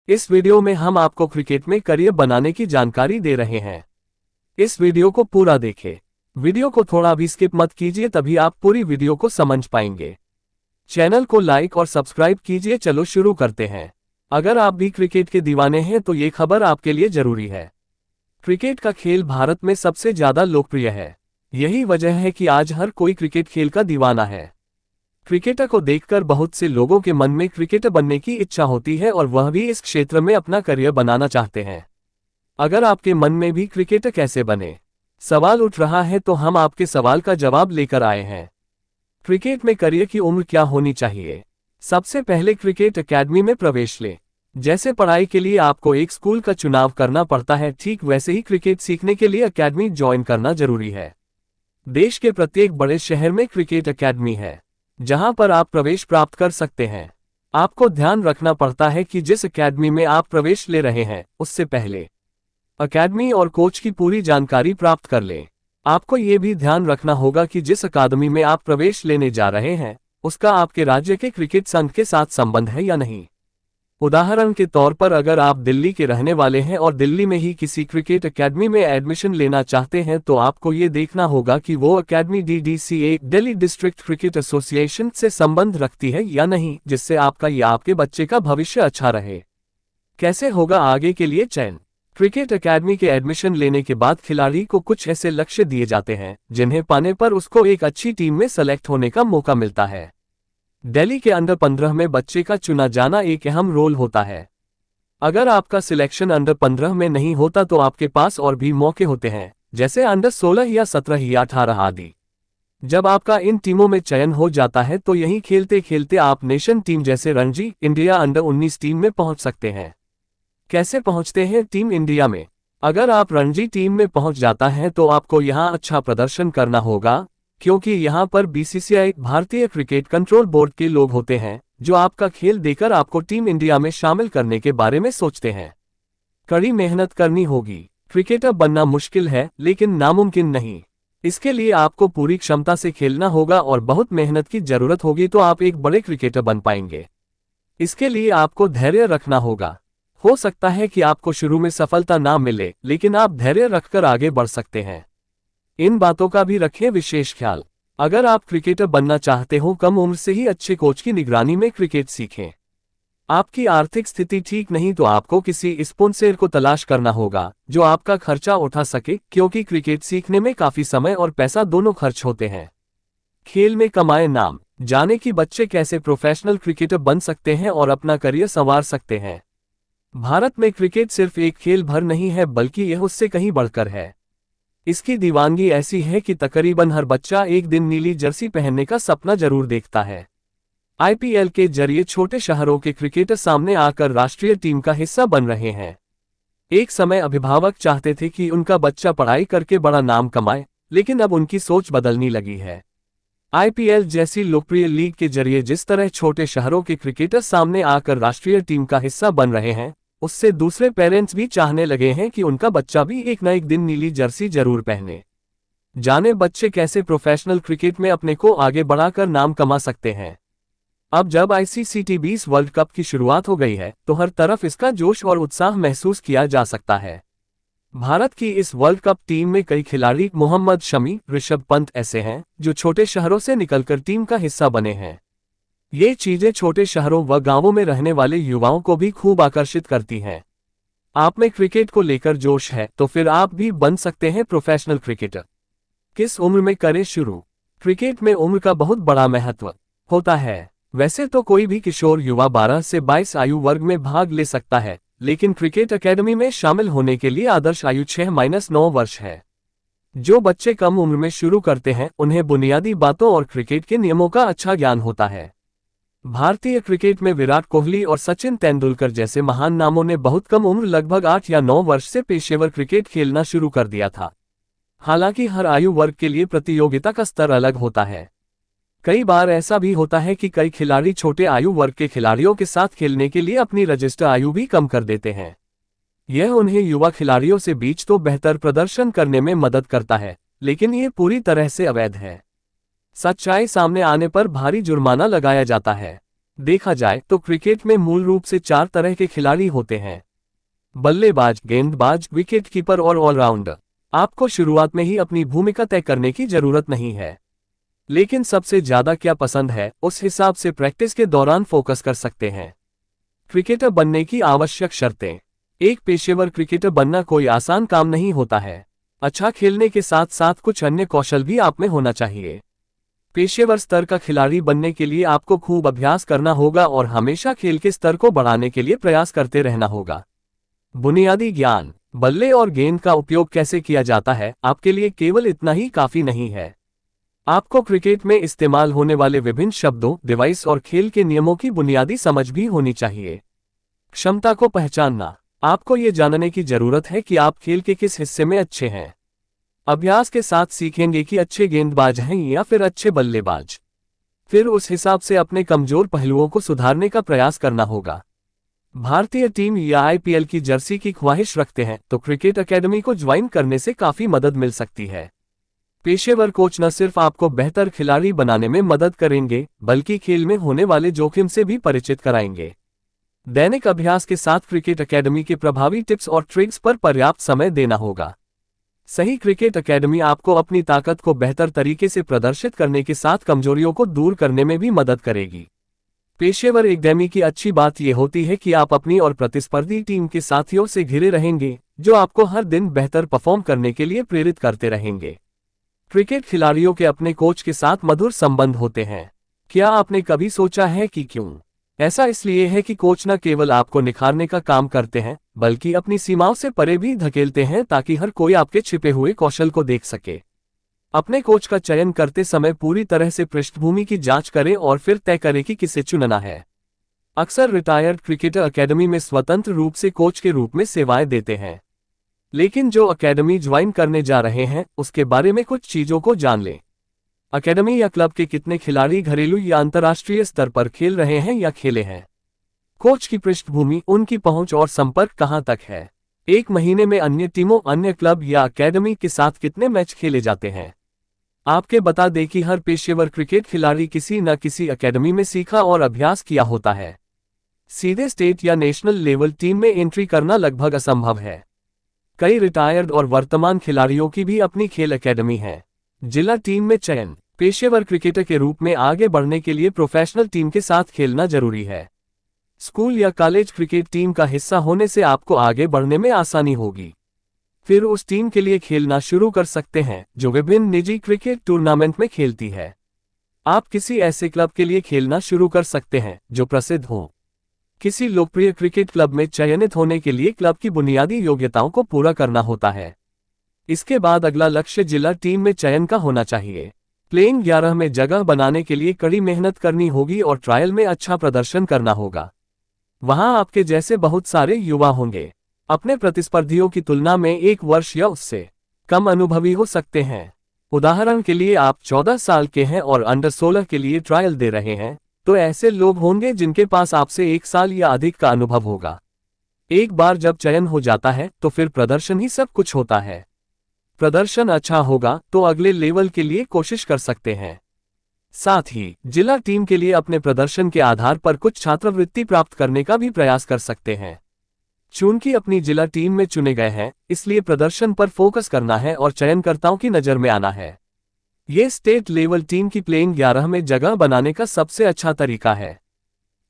इस वीडियो में हम आपको क्रिकेट में करियर बनाने की जानकारी दे रहे हैं। इस वीडियो को पूरा देखें। वीडियो को थोड़ा भी स्किप मत कीजिए, तभी आप पूरी वीडियो को समझ पाएंगे। चैनल को लाइक और सब्सक्राइब कीजिए। चलो शुरू करते हैं। अगर आप भी क्रिकेट के दीवाने हैं तो ये खबर आपके लिए जरूरी है। क्रिकेट का खेल भारत में सबसे ज्यादा लोकप्रिय है। यही वजह है कि आज हर कोई क्रिकेट खेल का दीवाना है। क्रिकेटर को देखकर बहुत से लोगों के मन में क्रिकेटर बनने की इच्छा होती है और वह भी इस क्षेत्र में अपना करियर बनाना चाहते हैं। अगर आपके मन में भी क्रिकेटर कैसे बने सवाल उठ रहा है तो हम आपके सवाल का जवाब लेकर आए हैं। क्रिकेट में करियर की उम्र क्या होनी चाहिए? सबसे पहले क्रिकेट एकेडमी में प्रवेश लें। जैसे पढ़ाई के लिए आपको एक स्कूल का चुनाव करना पड़ता है, ठीक वैसे ही क्रिकेट सीखने के लिए एकेडमी ज्वाइन करना जरूरी है। देश के प्रत्येक बड़े शहर में क्रिकेट एकेडमी है जहां पर आप प्रवेश प्राप्त कर सकते हैं। आपको ध्यान रखना पड़ता है कि जिस एकेडमी में आप प्रवेश ले रहे हैं उससे पहले एकेडमी और कोच की पूरी जानकारी प्राप्त कर लें। आपको ये भी ध्यान रखना होगा कि जिस अकादमी में आप प्रवेश लेने जा रहे हैं उसका आपके राज्य के क्रिकेट संघ के साथ संबंध है या नहीं। उदाहरण के तौर पर अगर आप दिल्ली के रहने वाले हैं और दिल्ली में ही किसी क्रिकेट एकेडमी में एडमिशन लेना चाहते हैं तो आपको ये देखना होगा कि वो academy DDCA Delhi district cricket association से संबंध रखती है या नहीं, जिससे आपका या आपके बच्चे का भविष्य अच्छा रहे। कैसे होगा आगे के लिए चयन? क्रिकेट एकेडमी के एडमिशन लेने के बाद खिलाड़ी को कुछ ऐसे लक्ष्य दिए जाते हैं जिन्हें पाने पर उसको एक अच्छी टीम में सेलेक्ट होने का मौका मिलता है। दिल्ली के अंडर 15 में बच्चे का चुना जाना एक अहम रोल होता है। अगर आपका सिलेक्शन अंडर 15 में नहीं होता तो आपके पास और भी मौके होते हैं, जैसे अंडर 16 या 17 या 18 आदि। जब आपका इन टीमों में चयन हो जाता है तो यहीं खेलते खेलते आप नेशन टीम जैसे रणजी इंडिया अंडर 19 टीम में पहुंच सकते हैं। कैसे पहुंचते हैं टीम इंडिया में? अगर आप रणजी टीम में पहुंच जाता है तो आपको यहां अच्छा प्रदर्शन करना होगा, क्योंकि यहां पर BCCI भारतीय क्रिकेट कंट्रोल बोर्ड के लोग होते हैं जो आपका खेल देखकर आपको टीम इंडिया में शामिल करने के बारे में सोचते हैं। कड़ी मेहनत करनी होगी। क्रिकेटर बनना मुश्किल है लेकिन नामुमकिन नहीं। इसके लिए आपको पूरी क्षमता से खेलना होगा और बहुत मेहनत की जरूरत होगी तो आप एक बड़े क्रिकेटर बन पाएंगे। इसके लिए आपको धैर्य रखना होगा। हो सकता है कि आपको शुरू में सफलता ना मिले, लेकिन आप धैर्य रखकर आगे बढ़ सकते हैं। इन बातों का भी रखें विशेष ख्याल। अगर आप क्रिकेटर बनना चाहते हो, कम उम्र से ही अच्छे कोच की निगरानी में क्रिकेट सीखें। आपकी आर्थिक स्थिति ठीक नहीं तो आपको किसी स्पॉन्सर को तलाश करना होगा जो आपका खर्चा उठा सके, क्योंकि क्रिकेट सीखने में काफी समय और पैसा दोनों खर्च होते हैं। खेल में कमाए नाम। जाने कि बच्चे कैसे प्रोफेशनल क्रिकेटर बन सकते हैं और अपना करियर संवार सकते हैं। भारत में क्रिकेट सिर्फ एक खेल भर नहीं है, बल्कि यह उससे कहीं बढ़कर है। इसकी दीवानगी ऐसी है कि तकरीबन हर बच्चा एक दिन नीली जर्सी पहनने का सपना जरूर देखता है। IPL के जरिए छोटे शहरों के क्रिकेटर सामने आकर राष्ट्रीय टीम का हिस्सा बन रहे हैं। एक समय अभिभावक चाहते थे कि उनका बच्चा पढ़ाई करके बड़ा नाम कमाए, लेकिन अब उनकी सोच बदलने लगी है। IPL जैसी लोकप्रिय लीग के जरिए जिस तरह छोटे शहरों के क्रिकेटर सामने आकर राष्ट्रीय टीम का हिस्सा बन रहे हैं, उससे दूसरे पेरेंट्स भी चाहने लगे हैं कि उनका बच्चा भी एक न एक दिन नीली जर्सी जरूर पहने। जाने बच्चे कैसे प्रोफेशनल क्रिकेट में अपने को आगे बढ़ाकर नाम कमा सकते हैं। अब जब ICC T20 वर्ल्ड कप की शुरुआत हो गई है तो हर तरफ इसका जोश और उत्साह महसूस किया जा सकता है। भारत की इस वर्ल्ड कप टीम में कई खिलाड़ी मोहम्मद शमी, ऋषभ पंत ऐसे हैं जो छोटे शहरों से निकलकर टीम का हिस्सा बने हैं। ये चीजें छोटे शहरों व गांवों में रहने वाले युवाओं को भी खूब आकर्षित करती हैं। आप में क्रिकेट को लेकर जोश है तो फिर आप भी बन सकते हैं प्रोफेशनल क्रिकेटर। किस उम्र में करें शुरू? क्रिकेट में उम्र का बहुत बड़ा महत्व होता है। वैसे तो कोई भी किशोर युवा 12 से 22 आयु वर्ग में भाग ले सकता है, लेकिन क्रिकेट एकेडमी में शामिल होने के लिए आदर्श आयु 6-9 वर्ष है। जो बच्चे कम उम्र में शुरू करते हैं उन्हें बुनियादी बातों और क्रिकेट के नियमों का अच्छा ज्ञान होता है। भारतीय क्रिकेट में विराट कोहली और सचिन तेंदुलकर जैसे महान नामों ने बहुत कम उम्र, लगभग 8 या 9 वर्ष से पेशेवर क्रिकेट खेलना शुरू कर दिया था। हालांकि हर आयु वर्ग के लिए प्रतियोगिता का स्तर अलग होता है। कई बार ऐसा भी होता है कि कई खिलाड़ी छोटे आयु वर्ग के खिलाड़ियों के साथ खेलने के लिए अपनी रजिस्टर आयु भी कम कर देते हैं। यह उन्हें युवा खिलाड़ियों से बीच तो बेहतर प्रदर्शन करने में मदद करता है, लेकिन ये पूरी तरह से अवैध है। सच्चाई सामने आने पर भारी जुर्माना लगाया जाता है। देखा जाए तो क्रिकेट में मूल रूप से 4 तरह के खिलाड़ी होते हैं: बल्लेबाज, गेंदबाज, विकेटकीपर और ऑलराउंडर। आपको शुरुआत में ही अपनी भूमिका तय करने की जरूरत नहीं है, लेकिन सबसे ज्यादा क्या पसंद है उस हिसाब से प्रैक्टिस के दौरान फोकस कर सकते हैं। क्रिकेटर बनने की आवश्यक शर्तें। एक पेशेवर क्रिकेटर बनना कोई आसान काम नहीं होता है। अच्छा खेलने के साथ साथ कुछ अन्य कौशल भी आप में होना चाहिए। पेशेवर स्तर का खिलाड़ी बनने के लिए आपको खूब अभ्यास करना होगा और हमेशा खेल के स्तर को बढ़ाने के लिए प्रयास करते रहना होगा। बुनियादी ज्ञान। बल्ले और गेंद का उपयोग कैसे किया जाता है आपके लिए केवल इतना ही काफी नहीं है। आपको क्रिकेट में इस्तेमाल होने वाले विभिन्न शब्दों, डिवाइस और खेल के नियमों की बुनियादी समझ भी होनी चाहिए। क्षमता को पहचानना। आपको ये जानने की जरूरत है कि आप खेल के किस हिस्से में अच्छे हैं। अभ्यास के साथ सीखेंगे कि अच्छे गेंदबाज हैं या फिर अच्छे बल्लेबाज। फिर उस हिसाब से अपने कमजोर पहलुओं को सुधारने का प्रयास करना होगा। भारतीय टीम या आईपीएल की जर्सी की ख्वाहिश रखते हैं तो क्रिकेट एकेडमी को ज्वाइन करने से काफी मदद मिल सकती है। पेशेवर कोच न सिर्फ आपको बेहतर खिलाड़ी बनाने में मदद करेंगे बल्कि खेल में होने वाले जोखिम से भी परिचित कराएंगे। दैनिक अभ्यास के साथ क्रिकेट एकेडमी के प्रभावी टिप्स और ट्रिक्स पर पर्याप्त समय देना होगा। सही क्रिकेट एकेडमी आपको अपनी ताकत को बेहतर तरीके से प्रदर्शित करने के साथ कमजोरियों को दूर करने में भी मदद करेगी। पेशेवर एकेडमी की अच्छी बात यह होती है कि आप अपनी और प्रतिस्पर्धी टीम के साथियों से घिरे रहेंगे जो आपको हर दिन बेहतर परफॉर्म करने के लिए प्रेरित करते रहेंगे। क्रिकेट खिलाड़ियों के अपने कोच के साथ मधुर संबंध होते हैं। क्या आपने कभी सोचा है कि क्यों? ऐसा इसलिए है कि कोच न केवल आपको निखारने का काम करते हैं बल्कि अपनी सीमाओं से परे भी धकेलते हैं ताकि हर कोई आपके छिपे हुए कौशल को देख सके। अपने कोच का चयन करते समय पूरी तरह से पृष्ठभूमि की जांच करें और फिर तय करें कि किसे चुनना है। अक्सर रिटायर्ड क्रिकेटर एकेडमी में स्वतंत्र रूप से कोच के रूप में सेवाएं देते हैं, लेकिन जो एकेडमी ज्वाइन करने जा रहे हैं उसके बारे में कुछ चीजों को जान लें। एकेडमी या क्लब के कितने खिलाड़ी घरेलू या अंतर्राष्ट्रीय स्तर पर खेल रहे हैं या खेले हैं। कोच की पृष्ठभूमि, उनकी पहुंच और संपर्क कहां तक है। एक महीने में अन्य टीमों, अन्य क्लब या एकेडमी के साथ कितने मैच खेले जाते हैं। आपके बता दें कि हर पेशेवर क्रिकेट खिलाड़ी किसी न किसी एकेडमी में सीखा और अभ्यास किया होता है। सीधे स्टेट या नेशनल लेवल टीम में एंट्री करना लगभग असंभव है। कई रिटायर्ड और वर्तमान खिलाड़ियों की भी अपनी खेल एकेडमी है। जिला टीम में चयन। पेशेवर क्रिकेटर के रूप में आगे बढ़ने के लिए प्रोफेशनल टीम के साथ खेलना जरूरी है। स्कूल या कॉलेज क्रिकेट टीम का हिस्सा होने से आपको आगे बढ़ने में आसानी होगी। फिर उस टीम के लिए खेलना शुरू कर सकते हैं जो विभिन्न निजी क्रिकेट टूर्नामेंट में खेलती है। आप किसी ऐसे क्लब के लिए खेलना शुरू कर सकते हैं जो प्रसिद्ध हो। किसी लोकप्रिय क्रिकेट क्लब में चयनित होने के लिए क्लब की बुनियादी योग्यताओं को पूरा करना होता है। इसके बाद अगला लक्ष्य जिला टीम में चयन का होना चाहिए। प्लेइंग 11 में जगह बनाने के लिए कड़ी मेहनत करनी होगी और ट्रायल में अच्छा प्रदर्शन करना होगा। वहां आपके जैसे बहुत सारे युवा होंगे। अपने प्रतिस्पर्धियों की तुलना में 1 वर्ष या उससे कम अनुभवी हो सकते हैं। उदाहरण के लिए आप 14 साल के हैं और अंडर 16 के लिए ट्रायल दे रहे हैं, तो ऐसे लोग होंगे जिनके पास आपसे 1 साल या अधिक का अनुभव होगा। एक बार जब चयन हो जाता है तो फिर प्रदर्शन ही सब कुछ होता है। प्रदर्शन अच्छा होगा तो अगले लेवल के लिए कोशिश कर सकते हैं। साथ ही जिला टीम के लिए अपने प्रदर्शन के आधार पर कुछ छात्रवृत्ति प्राप्त करने का भी प्रयास कर सकते हैं। चूंकि अपनी जिला टीम में चुने गए हैं, इसलिए प्रदर्शन पर फोकस करना है और चयनकर्ताओं की नज़र में आना है। ये स्टेट लेवल टीम की प्लेइंग 11 में जगह बनाने का सबसे अच्छा तरीका है।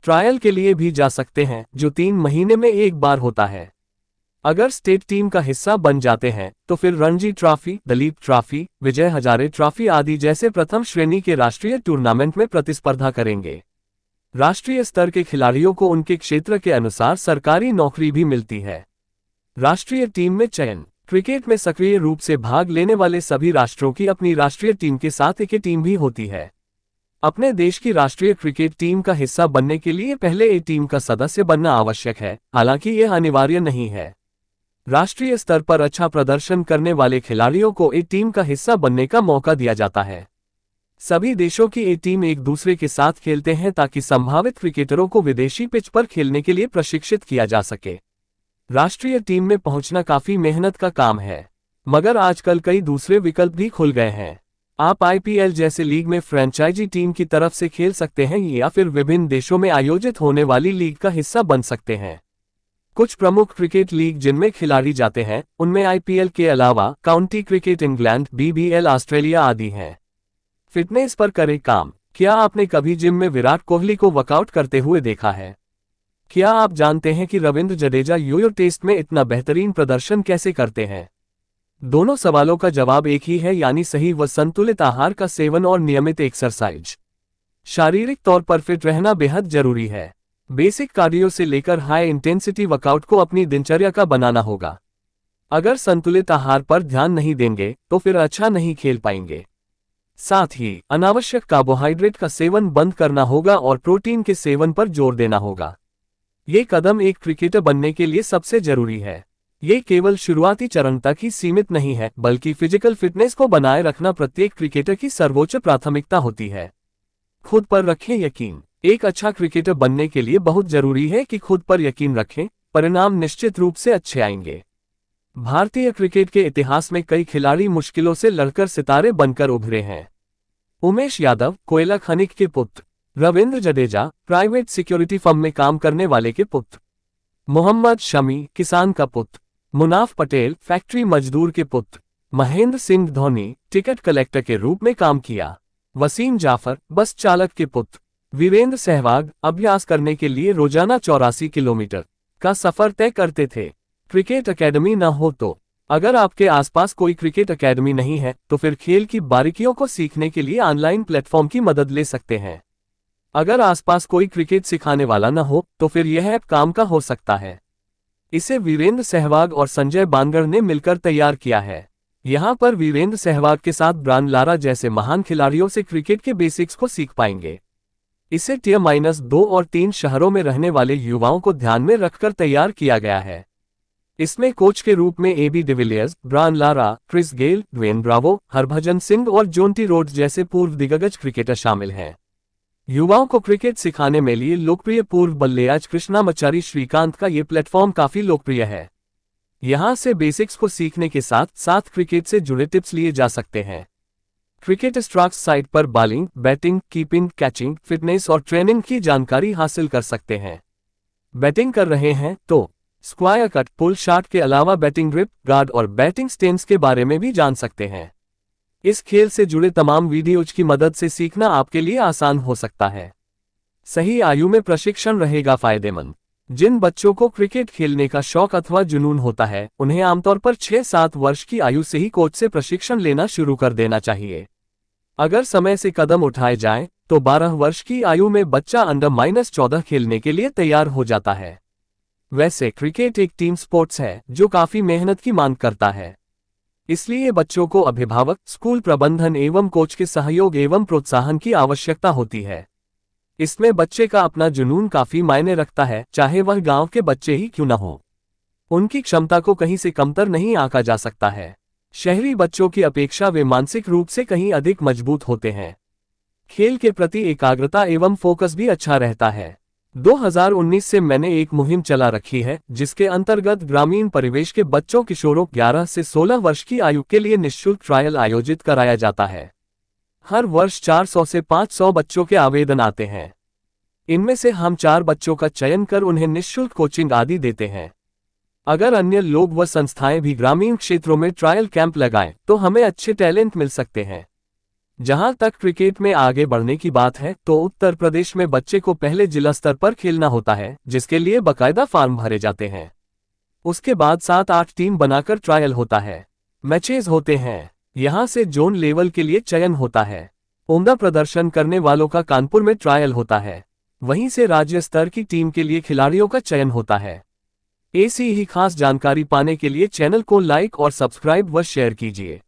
ट्रायल के लिए भी जा सकते हैं जो 3 महीने में एक बार होता है। अगर स्टेट टीम का हिस्सा बन जाते हैं तो फिर Ranji trophy, Dalip trophy, Vijay Hazare trophy आदि जैसे प्रथम श्रेणी के राष्ट्रीय टूर्नामेंट में प्रतिस्पर्धा करेंगे। राष्ट्रीय स्तर के खिलाड़ियों को उनके क्षेत्र के अनुसार सरकारी नौकरी भी मिलती है। राष्ट्रीय टीम में चयन। क्रिकेट में सक्रिय रूप से भाग लेने वाले सभी राष्ट्रों की अपनी राष्ट्रीय टीम के साथ एक टीम भी होती है। अपने देश की राष्ट्रीय क्रिकेट टीम का हिस्सा बनने के लिए पहले ए टीम का सदस्य बनना आवश्यक है, हालांकि यह अनिवार्य नहीं है। राष्ट्रीय स्तर पर अच्छा प्रदर्शन करने वाले खिलाड़ियों को ए टीम का हिस्सा बनने का मौका दिया जाता है। सभी देशों की ए टीम एक दूसरे के साथ खेलते हैं ताकि संभावित क्रिकेटरों को विदेशी पिच पर खेलने के लिए प्रशिक्षित किया जा सके। राष्ट्रीय टीम में पहुंचना काफी मेहनत का काम है, मगर आजकल कई दूसरे विकल्प भी खुल गए हैं। आप आईपीएल जैसे लीग में फ्रेंचाइजी टीम की तरफ से खेल सकते हैं या फिर विभिन्न देशों में आयोजित होने वाली लीग का हिस्सा बन सकते हैं। कुछ प्रमुख क्रिकेट लीग जिनमें खिलाड़ी जाते हैं उनमें आईपीएल के अलावा county cricket England, BBL Australia आदि हैं। फिटनेस पर करें काम। क्या आपने कभी जिम में विराट कोहली को वर्कआउट करते हुए देखा है? क्या आप जानते हैं कि रविंद्र जडेजा यो-यो टेस्ट में इतना बेहतरीन प्रदर्शन कैसे करते हैं? दोनों सवालों का जवाब एक ही है, यानी सही व संतुलित आहार का सेवन और नियमित एक्सरसाइज। शारीरिक तौर पर फिट रहना बेहद जरूरी है। बेसिक कार्डियो से लेकर हाई इंटेंसिटी वर्कआउट को अपनी दिनचर्या का बनाना होगा। अगर संतुलित आहार पर ध्यान नहीं देंगे तो फिर अच्छा नहीं खेल पाएंगे। साथ ही अनावश्यक कार्बोहाइड्रेट का सेवन बंद करना होगा और प्रोटीन के सेवन पर जोर देना होगा। ये कदम एक क्रिकेटर बनने के लिए सबसे जरूरी है। ये केवल शुरुआती चरण तक ही सीमित नहीं है, बल्कि फिजिकल फिटनेस को बनाए रखना प्रत्येक क्रिकेटर की सर्वोच्च प्राथमिकता होती है। खुद पर रखें यकीन। एक अच्छा क्रिकेटर बनने के लिए बहुत जरूरी है कि खुद पर यकीन रखें, परिणाम निश्चित रूप से अच्छे आएंगे। भारतीय क्रिकेट के इतिहास में कई खिलाड़ी मुश्किलों से लड़कर सितारे बनकर उभरे हैं। उमेश यादव, कोयला खनिक के पुत्र। Ravindra Jadeja, private security firm में काम करने वाले के पुत्र। मोहम्मद शमी, किसान का पुत्र। मुनाफ पटेल, फैक्ट्री मजदूर के पुत्र। महेंद्र सिंह धोनी, टिकट कलेक्टर के रूप में काम किया। वसीम जाफर, बस चालक के पुत्र। वीरेंद्र सहवाग, अभ्यास करने के लिए रोजाना 84 किलोमीटर का सफर तय करते थे। क्रिकेट एकेडमी न हो तो। अगर आपके आसपास कोई क्रिकेट एकेडमी नहीं है तो फिर खेल की बारीकियों को सीखने के लिए ऑनलाइन प्लेटफॉर्म की मदद ले सकते हैं। अगर आसपास कोई क्रिकेट सिखाने वाला न हो तो फिर यह ऐप काम का हो सकता है। इसे वीरेंद्र सहवाग और संजय बांगर ने मिलकर तैयार किया है। यहाँ पर वीरेंद्र सहवाग के साथ ब्रायन लारा जैसे महान खिलाड़ियों से क्रिकेट के बेसिक्स को सीख पाएंगे। इसे टियर -2 और 3 शहरों में रहने वाले युवाओं को ध्यान में रखकर तैयार किया गया है। इसमें कोच के रूप में AB de Villiers, Brian Lara, Chris Gayle, Dwayne Bravo, Harbhajan Singh और जोंटी रोड्स जैसे पूर्व दिग्गज क्रिकेटर शामिल हैं। युवाओं को क्रिकेट सिखाने में लिए लोकप्रिय पूर्व बल्लेबाज कृष्णामचारी श्रीकांत का ये प्लेटफॉर्म काफी लोकप्रिय है। यहाँ से बेसिक्स को सीखने के साथ साथ क्रिकेट से जुड़े टिप्स लिए जा सकते हैं। क्रिकेट स्ट्रॉक्स साइट पर bowling, batting, keeping, catching, fitness और ट्रेनिंग की जानकारी हासिल कर सकते हैं। बैटिंग कर रहे हैं तो स्क्वायर कट, पुल शॉट के अलावा बैटिंग ग्रिप, गार्ड और बैटिंग स्टेंस के बारे में भी जान सकते हैं। इस खेल से जुड़े तमाम वीडियोज की मदद से सीखना आपके लिए आसान हो सकता है। सही आयु में प्रशिक्षण रहेगा फायदेमंद। जिन बच्चों को क्रिकेट खेलने का शौक अथवा जुनून होता है उन्हें आमतौर पर 6-7 वर्ष की आयु से ही कोच से प्रशिक्षण लेना शुरू कर देना चाहिए। अगर समय से कदम उठाए जाएं तो 12 वर्ष की आयु में बच्चा अंडर -14 खेलने के लिए तैयार हो जाता है। वैसे क्रिकेट एक टीम स्पोर्ट्स है जो काफी मेहनत की मांग करता है, इसलिए बच्चों को अभिभावक, स्कूल प्रबंधन एवं कोच के सहयोग एवं प्रोत्साहन की आवश्यकता होती है। इसमें बच्चे का अपना जुनून काफी मायने रखता है, चाहे वह गांव के बच्चे ही क्यों न हो। उनकी क्षमता को कहीं से कमतर नहीं आंका जा सकता है। शहरी बच्चों की अपेक्षा वे मानसिक रूप से कहीं अधिक मजबूत होते हैं। खेल के प्रति एकाग्रता एवं फोकस भी अच्छा रहता है। 2019 से मैंने एक मुहिम चला रखी है जिसके अंतर्गत ग्रामीण परिवेश के बच्चों किशोरों 11 से 16 वर्ष की आयु के लिए निःशुल्क ट्रायल आयोजित कराया जाता है। हर वर्ष 400 से 500 बच्चों के आवेदन आते हैं। इनमें से हम 4 बच्चों का चयन कर उन्हें निःशुल्क कोचिंग आदि देते हैं। अगर अन्य लोग व संस्थाएं भी ग्रामीण क्षेत्रों में ट्रायल कैंप लगाएं तो हमें अच्छे टैलेंट मिल सकते हैं। जहां तक क्रिकेट में आगे बढ़ने की बात है तो उत्तर प्रदेश में बच्चे को पहले जिला स्तर पर खेलना होता है, जिसके लिए बाकायदा फॉर्म भरे जाते हैं। उसके बाद 7-8 टीम बनाकर ट्रायल होता है, मैचेज होते हैं। यहां से जोन लेवल के लिए चयन होता है। उम्दा प्रदर्शन करने वालों का कानपुर में ट्रायल होता है। वहीं से राज्य स्तर की टीम के लिए खिलाड़ियों का चयन होता है। ऐसी ही खास जानकारी पाने के लिए चैनल को लाइक और सब्सक्राइब व शेयर कीजिए।